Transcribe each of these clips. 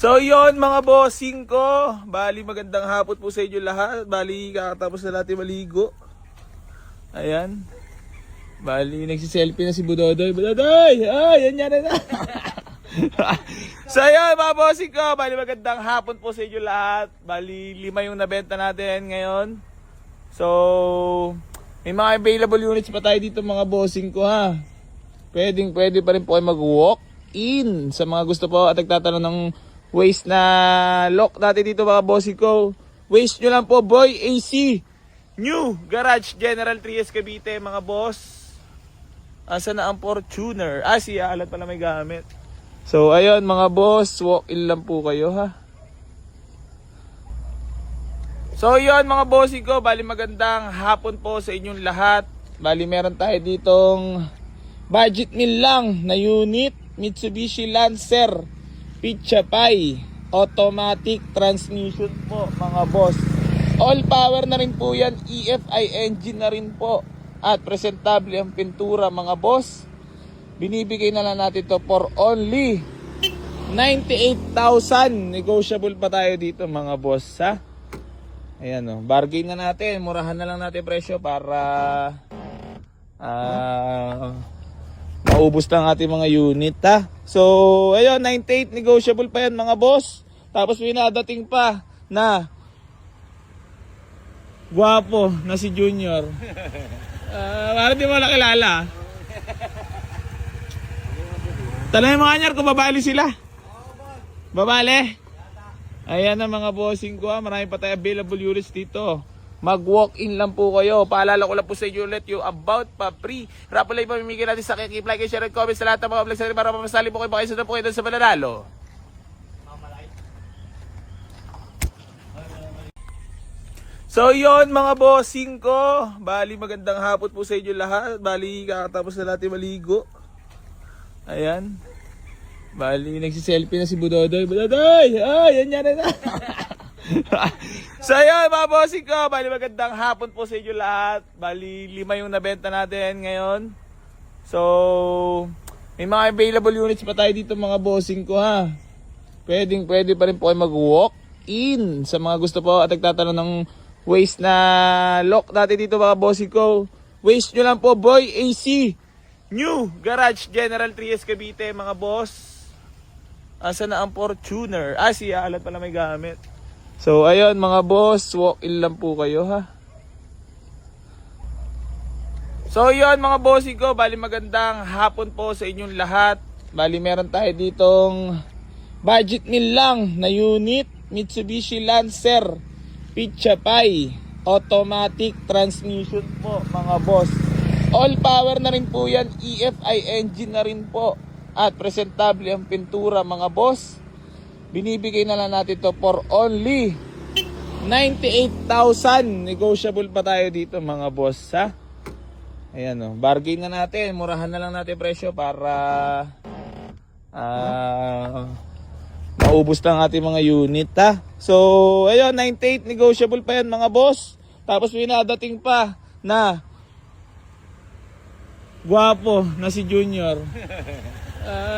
So yon mga bossing ko, bali magandang hapon po sa inyo lahat. Bali kakatapos na natin maligo. Ayan. Bali nagsiselfie na si Budodoy. Budodoy! Ay, yan na. So yun mga bossing ko, bali magandang hapon po sa inyo lahat. Bali 5 yung nabenta natin ngayon. So may mga available units pa tayo dito mga bossing ko ha. Pwede pa rin po kayo mag-walk in sa mga gusto po at nagtatanong ng waste na lock natin dito mga bossing ko. Waste nyo lang po Boy AC New Garage General Trias Cavite mga boss. Asa na ang Fortuner? Si Alan pala may gamit. So ayun mga boss, walk in lang po kayo ha. So yun mga bossing ko, bali magandang hapon po sa inyong lahat. Bali meron tayo ditong budget meal lang na unit, Mitsubishi Lancer Pichapay automatic transmission po mga boss. All power na rin po yan, EFI engine na rin po. At presentable ang pintura mga boss. Binibigay na lang natin to for only 98,000. Negotiable pa tayo dito mga boss ha. Ayan o, bargain na natin. Murahan na lang natin presyo para maubos lang ating mga unit ha. So ayun, 98 negotiable pa yan mga boss. Tapos may nadating pa na gwapo na si Junior. Parang di mo nakilala. Tanay mga anyar kung babali sila. Babali. Ayan na mga bossing ko ha. Marami pa tayo available units dito. Mag-walk-in lang po kayo. Paalala ko lang po sa inyo ulit yung about pa free. Raffle live pamimigay natin sa keep like, share, and comment sa lahat ng mga vlogs natin para mamasali po kayo makaisa na po kayo doon sa mananalo. So yon mga bossing ko, bali magandang hapon po sa inyo lahat. Bali kakatapos na natin maligo. Ayan. Bali nagsiselfie na si Budodoy. Budodoy! Ay, yan na. So yun mga bossing ko, bali magandang hapon po sa inyo lahat. Bali 5 yung nabenta natin ngayon. So may mga available units pa tayo dito mga bossing ko ha. Pwede pa rin po kayo mag-walk in sa mga gusto po at nagtatanong ng waste na lock natin dito mga bossing ko. Waste nyo lang po Boy AC New Garage General Trias Cavite mga boss. Asa na ang Fortuner? Si Alan pala may gamit. So ayun mga boss, walk in lang po kayo ha. So yun mga bossing ko, bali magandang hapon po sa inyong lahat. Bali meron tayo ditong budget meal lang na unit, Mitsubishi Lancer Pichapay automatic transmission po mga boss. All power na rin po yan, EFI engine na rin po. At presentable ang pintura mga boss. Binibigay na lang natin to for only 98,000. Negotiable pa tayo dito mga boss ha. Ayan o, bargain na natin. Murahan na lang natin presyo para maubos lang ating mga unit ha. So ayun, 98 negotiable pa yan mga boss. Tapos may nadating pa na gwapo na si Junior.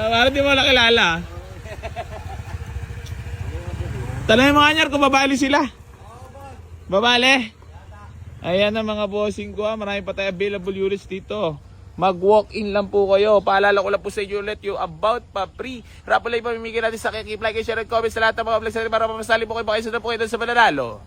Parang di mo nakilala. Tanay mga anyar kung babali sila. Babali. Ayan na mga bossing ko ha. Marami pa tayo available units dito. Mag-walk-in lang po kayo. Paalala ko lang po sa inyo ulit yung about pa free. Raffle live pamimigay natin sa keep like, share, and comment sa lahat ng mga vlogs natin para mamasali po kayo makaisa na po kayo doon sa mananalo.